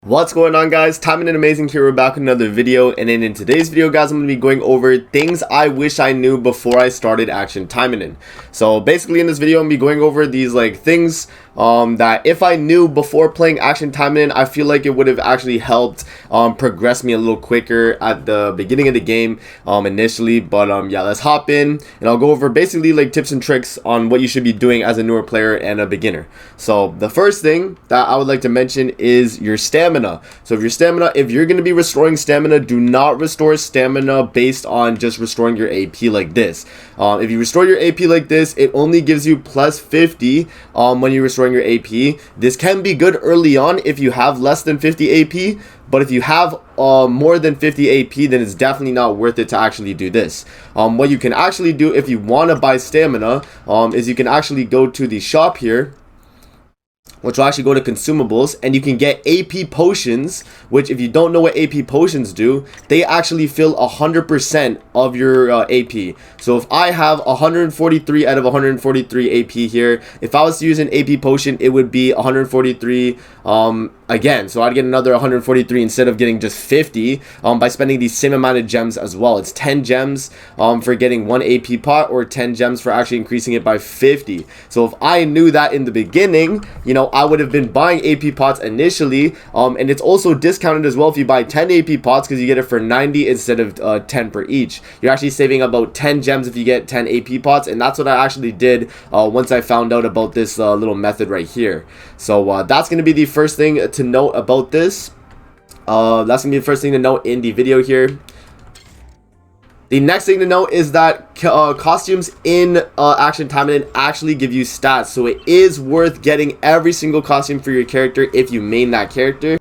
What's going on, guys? Taimanin Amazing here. We're back with another video, and in today's video, guys, I'm going to be going over things I wish I knew before I started Action Taimanin. So basically in this video, I'm going to be going over these things that if I knew before playing Action Taimanin, I feel like it would have actually helped progress me a little quicker at the beginning of the game initially. But yeah, let's hop in and I'll go over basically tips and tricks on what you should be doing as a newer player and a beginner. So the first thing that I would like to mention is your stamina. So if you're going to be restoring stamina, do not restore stamina based on just restoring your AP like this. If you restore your AP like this, it only gives you plus 50 when you're restoring your AP. This can be good early on if you have less than 50 AP, but if you have more than 50 AP, then it's definitely not worth it to actually do this. What you can actually do if you want to buy stamina is you can actually go to the shop here, which will actually go to consumables, and you can get AP potions, which if you don't know what AP potions do, they actually fill 100% of your AP. So if I have 143 out of 143 AP here, if I was to use an AP potion, it would be 143 again. So I'd get another 143 instead of getting just 50 by spending the same amount of gems as well. It's 10 gems for getting one AP pot, or 10 gems for actually increasing it by 50. So if I knew that in the beginning, you know, I would have been buying AP pots initially, and it's also discounted as well if you buy 10 AP pots because you get it for 90 instead of 10 per each. You're actually saving about 10 gems if you get 10 AP pots, and that's what I actually did once I found out about this little method right here. So that's going to be the first thing to note about this. That's going to be the first thing to note in the video here. The next thing to note is that costumes in Action Taimanin actually give you stats, so it is worth getting every single costume for your character if you main that character.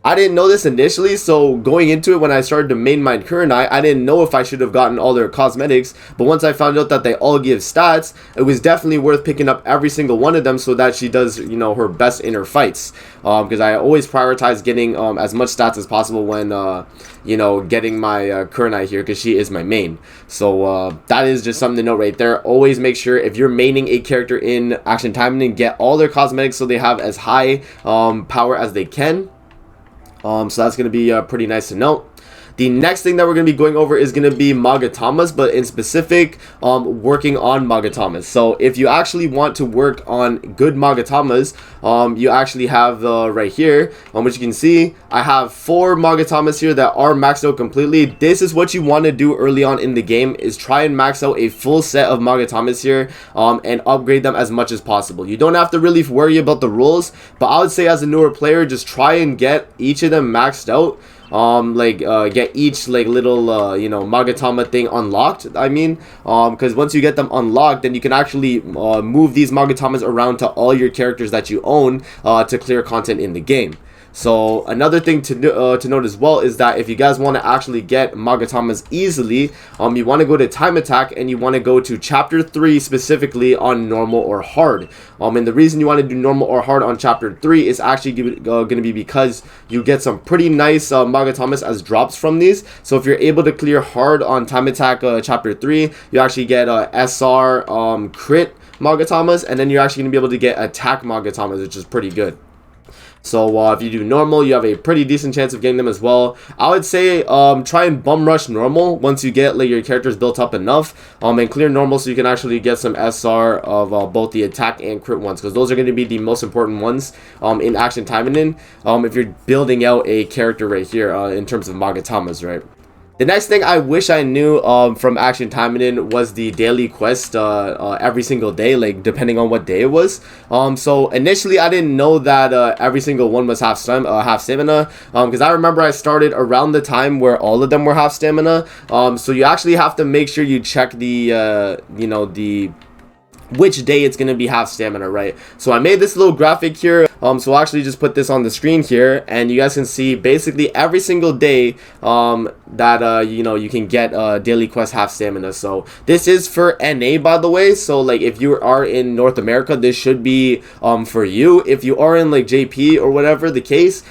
I didn't know this initially, so going into it when I started to main my Kurenai, I didn't know if I should have gotten all their cosmetics, but once I found out that they all give stats, it was definitely worth picking up every single one of them so that she does, you know, her best in her fights, because I always prioritize getting as much stats as possible when, you know, getting my Kurenai here, because she is my main. So that is just something to note right there. Always make sure if you're maining a character in Action Taimanin, get all their cosmetics so they have as high power as they can. So that's going to be pretty nice to note. The next thing that we're going to be going over is going to be Magatamas, but in specific, working on Magatamas. So if you actually want to work on good Magatamas, you actually have right here, which you can see, I have 4 Magatamas here that are maxed out completely. This is what you want to do early on in the game, is try and max out a full set of Magatamas here, and upgrade them as much as possible. You don't have to really worry about the rules, but I would say as a newer player, just try and get each of them maxed out. Get each little you know, Magatama thing unlocked. I mean, because once you get them unlocked, then you can actually move these Magatamas around to all your characters that you own to clear content in the game. So another thing to note as well is that if you guys want to actually get Magatamas easily, you want to go to Time Attack and you want to go to Chapter 3 specifically on normal or hard. And the reason you want to do normal or hard on Chapter 3 is actually going to be because you get some pretty nice Magatamas as drops from these. So if you're able to clear hard on Time Attack Chapter 3, you actually get SR crit Magatamas, and then you're actually going to be able to get attack Magatamas, which is pretty good. So if you do normal, you have a pretty decent chance of getting them as well. I would say try and bum rush normal once you get your characters built up enough, and clear normal so you can actually get some SR of both the attack and crit ones, because those are going to be the most important ones in Action Taimanin if you're building out a character right here in terms of Magatamas, right? The next thing I wish I knew from Action Taimanin was the daily quest every single day, depending on what day it was. So initially I didn't know that every single one was half stamina, because I remember I started around the time where all of them were half stamina. So you actually have to make sure you check the you know, the which day it's going to be half stamina, right? So I made this little graphic here, so I'll actually just put this on the screen here, and you guys can see basically every single day that you know, you can get daily quest half stamina. So this is for NA, by the way, so if you are in North America, this should be for you. If you are in JP or whatever the case,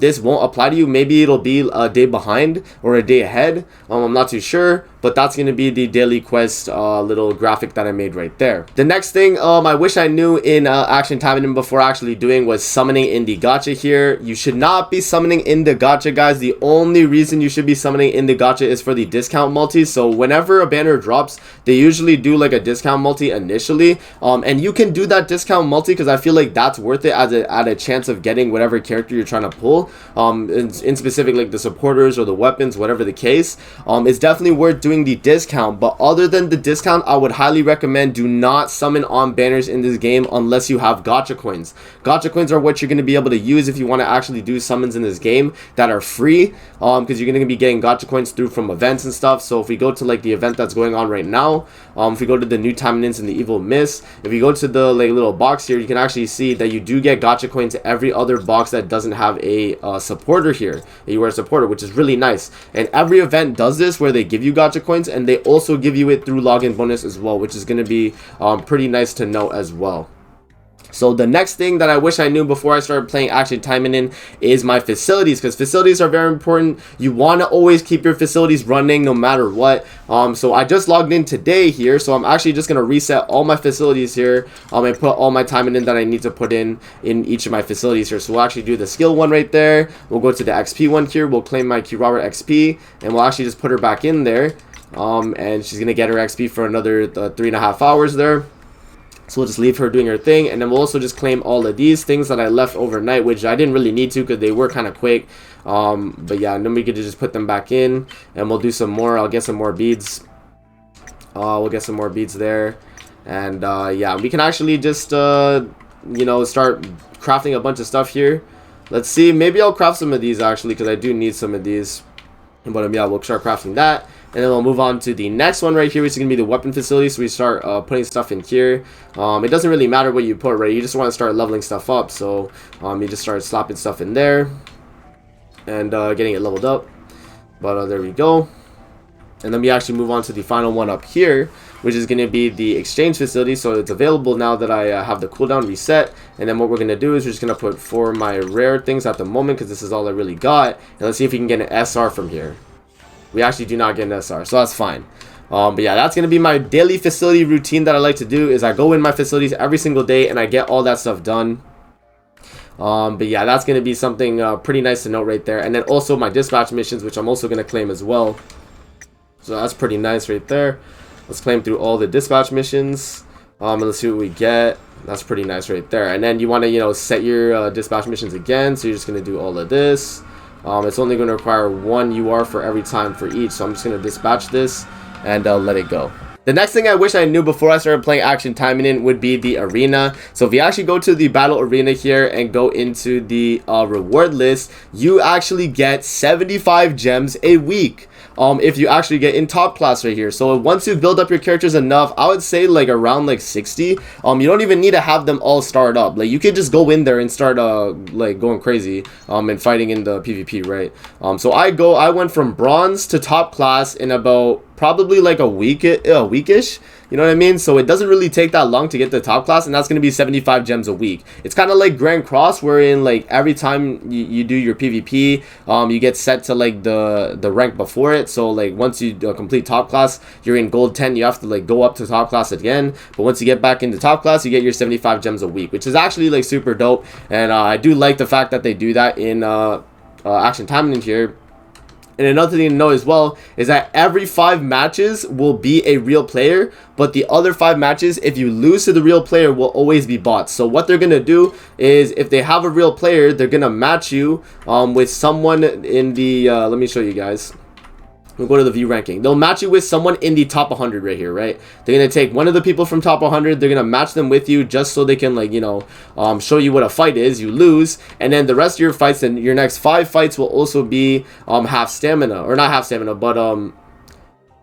this won't apply to you. Maybe it'll be a day behind or a day ahead, I'm not too sure, but that's going to be the daily quest little graphic that I made right there. The next thing I wish I knew in Action Taimanin before actually doing was summoning in the gacha here. You should not be summoning in the gacha, guys. The only reason you should be summoning in the gacha is for the discount multi. So whenever a banner drops, they usually do like a discount multi initially, and you can do that discount multi because I feel like that's worth it as a chance of getting whatever character you're trying to pull, in specific like the supporters or the weapons, whatever the case. It's definitely worth doing the discount, but other than the discount, I would highly recommend do not summon on banners in this game unless you have gacha coins. Gacha coins are what you're going to be able to use if you want to actually do summons in this game that are free, because you're going to be getting gacha coins through from events and stuff. So if we go to like the event that's going on right now, if we go to the new Taimanins and the evil mist, if you go to the like little box here, you can actually see that you do get gacha coins every other box that doesn't have a supporter here. You are a supporter, which is really nice, and every event does this where they give you gacha coins, and they also give you it through login bonus as well, which is going to be pretty nice to know as well. So the next thing that I wish I knew before I started playing Action Taimanin is my facilities, because facilities are very important. You want to always keep your facilities running no matter what. So I just logged in today here, so I'm actually just going to reset all my facilities here, and put all my Taimanin that I need to put in each of my facilities here. So we'll actually do the skill one right there. We'll go to the XP one here. We'll claim my Kirara XP, and we'll actually just put her back in there. And she's going to get her XP for another 3.5 hours there. So we'll just leave her doing her thing, and then we'll also just claim all of these things that I left overnight, which I didn't really need to because they were kind of quick. But yeah, and then we could just put them back in, and we'll do some more. I'll get some more beads. We'll get some more beads there, and yeah, we can actually just you know, start crafting a bunch of stuff here. Let's see, maybe I'll craft some of these actually, because I do need some of these. But yeah, we'll start crafting that. And then we'll move on to the next one right here, which is going to be the weapon facility. So we start putting stuff in here. It doesn't really matter what you put, right? You just want to start leveling stuff up. So you just start slapping stuff in there and getting it leveled up. But there we go. And then we actually move on to the final one up here, which is going to be the exchange facility. So it's available now that I have the cooldown reset. And then what we're going to do is we're just going to put 4 of my rare things at the moment, because this is all I really got. And let's see if we can get an SR from here. We actually do not get an SR, so that's fine. But yeah, that's going to be my daily facility routine that I like to do, is I go in my facilities every single day and I get all that stuff done. But yeah, that's going to be something pretty nice to note right there. And then also my dispatch missions, which I'm also going to claim as well. So that's pretty nice right there. Let's claim through all the dispatch missions. And let's see what we get. That's pretty nice right there. And then you want to, you know, set your dispatch missions again. So you're just going to do all of this. It's only going to require 1 UR for every time for each, so I'm just going to dispatch this and let it go. The next thing I wish I knew before I started playing Action Taimanin would be the arena. So if you actually go to the battle arena here and go into the reward list, you actually get 75 gems a week. If you actually get in top class right here. So once you build up your characters enough, I would say like around like 60, you don't even need to have them all start up. Like you could just go in there and start like going crazy and fighting in the PvP, right? So I went from bronze to top class in about probably like a weekish, you know what I mean? So it doesn't really take that long to get the top class, and that's going to be 75 gems a week. It's kind of like Grand Cross, wherein like every time you do your PvP, you get set to like the rank before it. So like once you complete top class, you're in gold 10, you have to like go up to top class again. But once you get back into top class, you get your 75 gems a week, which is actually like super dope. And I do like the fact that they do that in Action Taimanin here. And another thing to know as well is that every 5 matches will be a real player, but the other 5 matches, if you lose to the real player, will always be bots. So what they're going to do is, if they have a real player, they're going to match you with someone in the, let me show you guys. We'll go to the view ranking. They'll match you with someone in the top 100 right here, right? They're going to take one of the people from top 100. They're going to match them with you just so they can, like, you know, show you what a fight is. You lose. And then the rest of your fights, and your next 5 fights will also be half stamina. Or not half stamina, but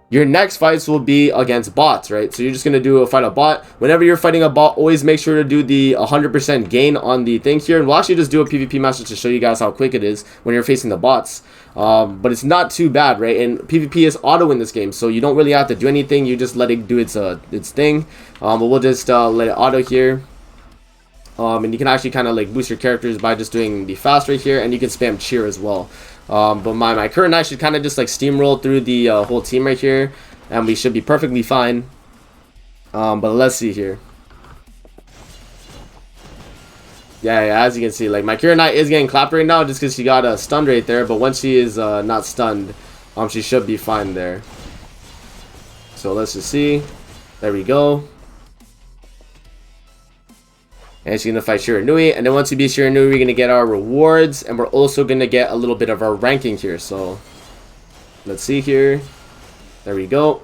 your next fights will be against bots, right? So you're just going to fight a bot. Whenever you're fighting a bot, always make sure to do the 100% gain on the thing here. And we'll actually just do a PvP match to show you guys how quick it is when you're facing the bots. But it's not too bad, right? And PvP is auto in this game, so you don't really have to do anything. You just let it do its thing. But we'll just let it auto here. And you can actually kind of like boost your characters by just doing the fast right here, and you can spam cheer as well. But my current knight should kind of just like steamroll through the whole team right here, and we should be perfectly fine. But let's see here. Yeah, as you can see, like my Kira Knight is getting clapped right now just because she got stunned right there. But once she is not stunned, she should be fine there. So let's just see. There we go. And she's gonna fight Shiranui, and then once we beat Shiranui, we're gonna get our rewards, and we're also gonna get a little bit of our ranking here. So let's see here. There we go.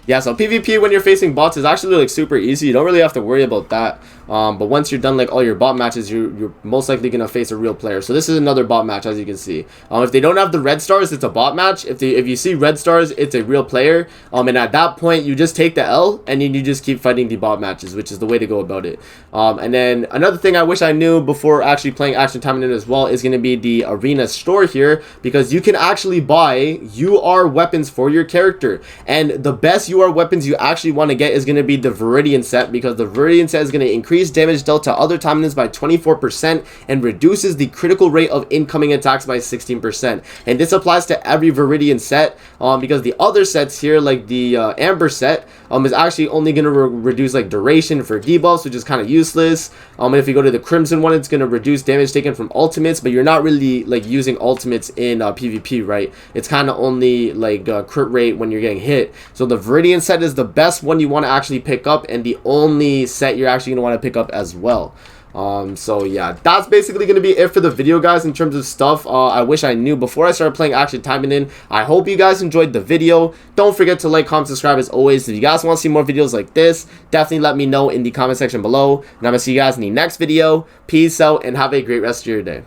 Yeah, so PvP when you're facing bots is actually like super easy. You don't really have to worry about that. But once you're done like all your bot matches, you're most likely gonna face a real player. So this is another bot match, as you can see. If they don't have the red stars, it's a bot match. If you see red stars, it's a real player. And at that point, you just take the L and then you just keep fighting the bot matches, which is the way to go about it. And then another thing I wish I knew before actually playing Action Taimanin as well is gonna be the arena store here, because you can actually buy UR weapons for your character. And the best UR weapons you actually want to get is going to be the Viridian set, because the Viridian set is going to increase damage dealt to other Taimanins by 24% and reduces the critical rate of incoming attacks by 16%. And this applies to every Viridian set, because the other sets here, like the Amber set, is actually only going to reduce like duration for debuffs, which is kind of useless. And if you go to the Crimson one, it's going to reduce damage taken from ultimates, but you're not really like using ultimates in PvP, right? It's kind of only like crit rate when you're getting hit. So the Viridian set is the best one you want to actually pick up, and the only set you're actually going to want to pick up as well. So yeah, that's basically going to be it for the video, guys, in terms of stuff I wish I knew before I started playing Action Taimanin. I hope you guys enjoyed the video. Don't forget to like, comment, subscribe as always. If you guys want to see more videos like this, definitely let me know in the comment section below, and I'm going to see you guys in the next video. Peace out and have a great rest of your day.